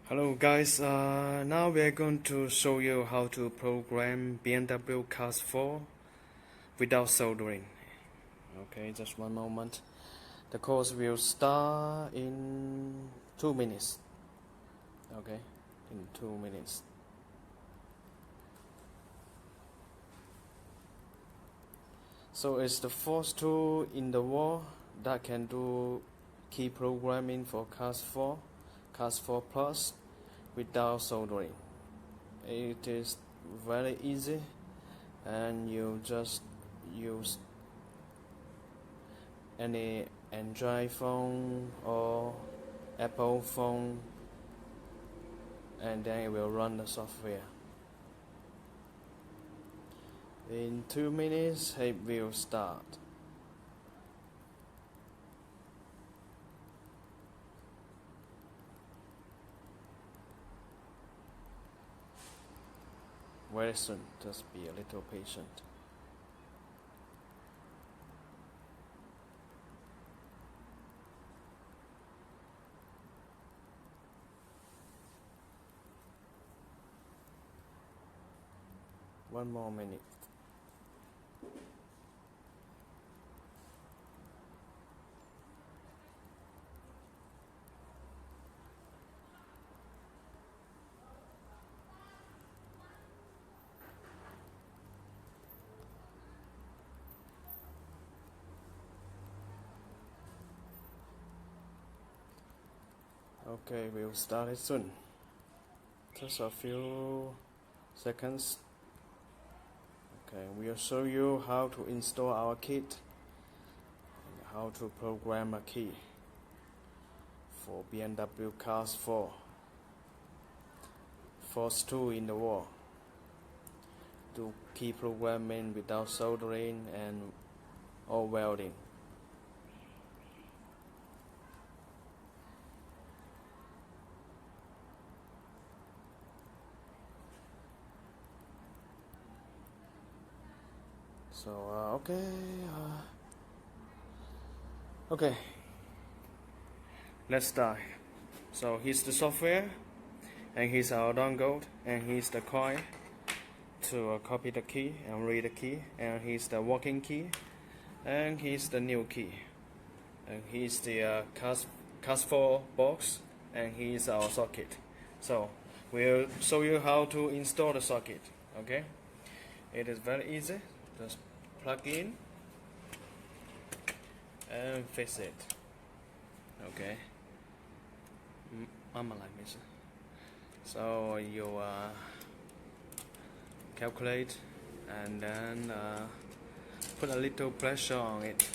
Hello guys, now we are going to show you how to program BMW CAS4 without soldering. Okay, just one moment. The course will start in 2 minutes. Okay, in 2 minutes. So it's the first tool in the world that can do key programming for CAS4, CAS4 Plus without soldering. It is very easy, and you just use any Android phone or Apple phone, and then it will run the software. In 2 minutes it will start. Very soon, just be a little patient. One more minute. Okay, we'll start it soon. Just a few seconds. Okay, we'll show you how to install our kit and how to program a key for BMW CAS4. First tool in the world to key programming without soldering and or welding. So okay, let's start. So here's the software, and here's our dongle, and here's the coin to copy the key and read the key, and here's the working key, and here's the new key, and here's the CAS4 box, and here's our socket. So we'll show you how to install the socket. Okay, it is very easy. Just plug in and fix it. Okay, mama like this. So you calculate and then put a little pressure on it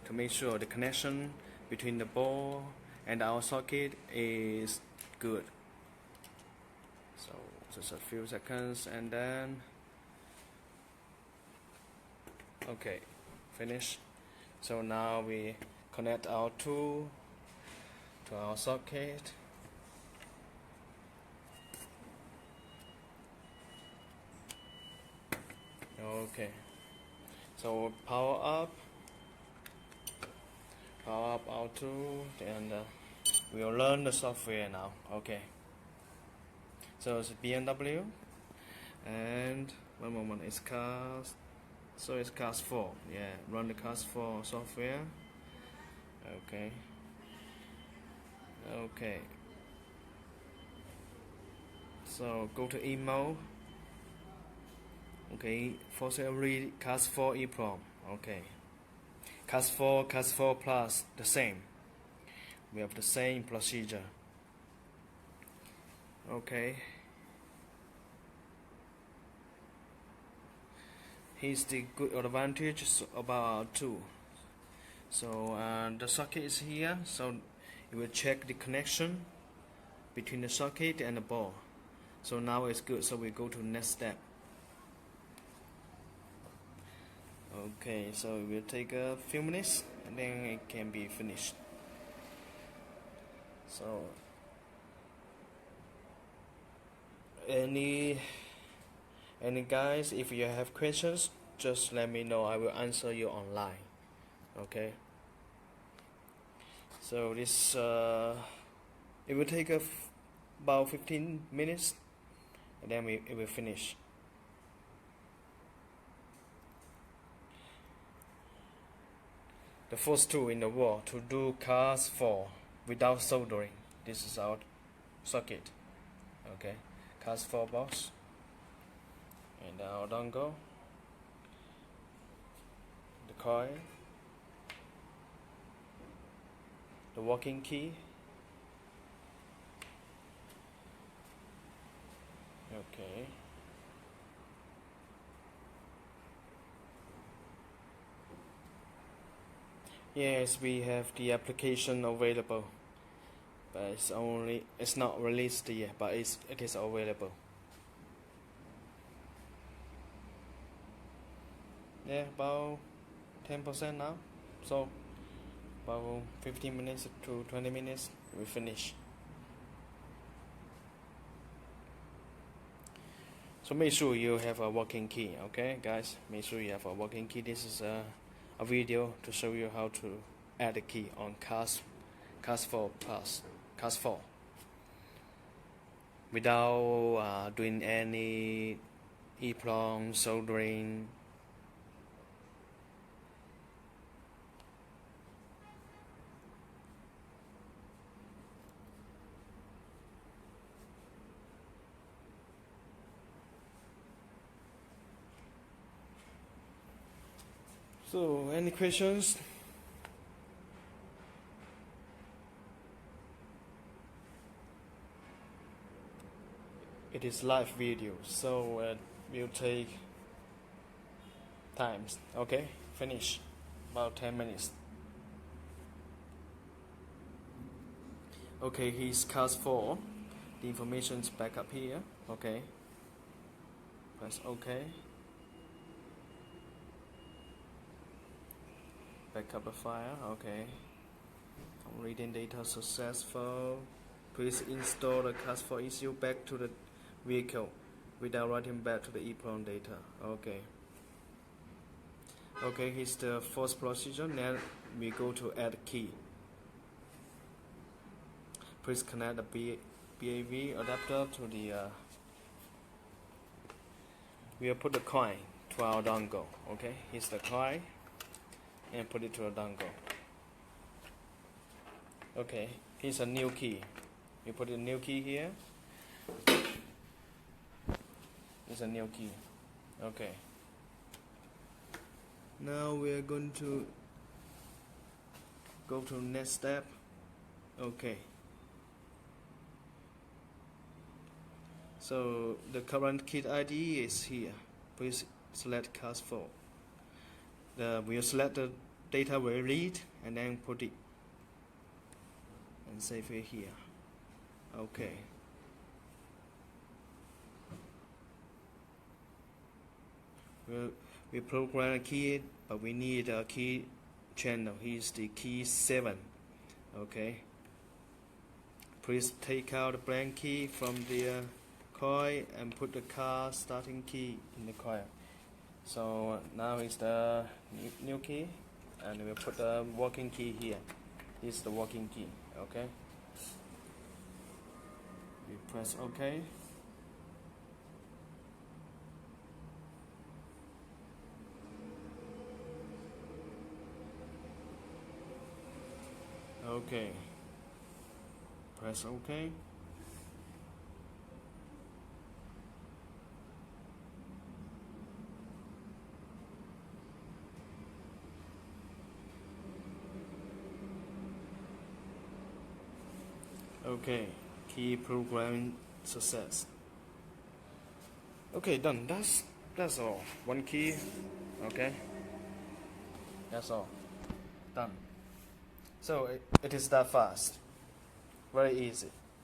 to make sure the connection between the ball and our socket is good. So just a few seconds, and then okay, finish. So now we connect our tool to our socket. Okay, so power up our tool, and we'll learn the software now. Okay, so it's BMW, and one moment, it's CAS. So it's CAS4. Yeah, run the CAS4 software. Okay. Okay. So go to email. Okay, first read CAS4 EEPROM. Okay. CAS4, CAS4 Plus, the same. We have the same procedure. Okay. Here's the good advantage about our tool. So the socket is here, so you will check the connection between the socket and the ball. So now it's good, so we go to the next step. Okay, so it will take a few minutes, and then it can be finished. So any guys, if you have questions, just let me know. I will answer you online. Okay, so this it will take a about 15 minutes, and then it will finish. The first tool in the world to do CAS4 without soldering. This is our socket. Okay, CAS4 box, and our dongle, the coil, the working key. Okay. Yes, we have the application available, but it's not released yet, but it is available. Yeah, about 10% now, so about 15 minutes to 20 minutes we finish. So make sure you have a working key, okay guys, make sure you have a working key. This is a video to show you how to add a key on CAS4 without doing any EEPROM soldering. So any questions? It is live video, so it will take times. Okay, finish about 10 minutes. Okay, here's CAS4. The information's back up here. Okay, press OK. Backup the file. Okay, reading data successful. Please install the CAS4 ECU back to the vehicle without writing back to the EEPROM data. Okay. Okay, here's the first procedure. Now we go to add key. Please connect the BAV adapter to the. We'll put the coin to our dongle. Okay, here's the coin, and put it to a dongle. Okay, here's a new key. You put a new key here. Here's a new key. Okay. Now we are going to go to next step. Okay. So the current kit ID is here. Please select CAS4. We'll select the data we read and then put it and save it here. Okay. We program a key, but we need a key channel. Here's the key 7. Okay. Please take out the blank key from the coil and put the car starting key in the coil. So now is the new key, and we'll put the working key here. This is the working key. Okay. We press OK. Okay. Press OK. Okay, key programming success. Okay, done. That's all. One key. Okay. That's all. Done. So it is that fast. Very easy.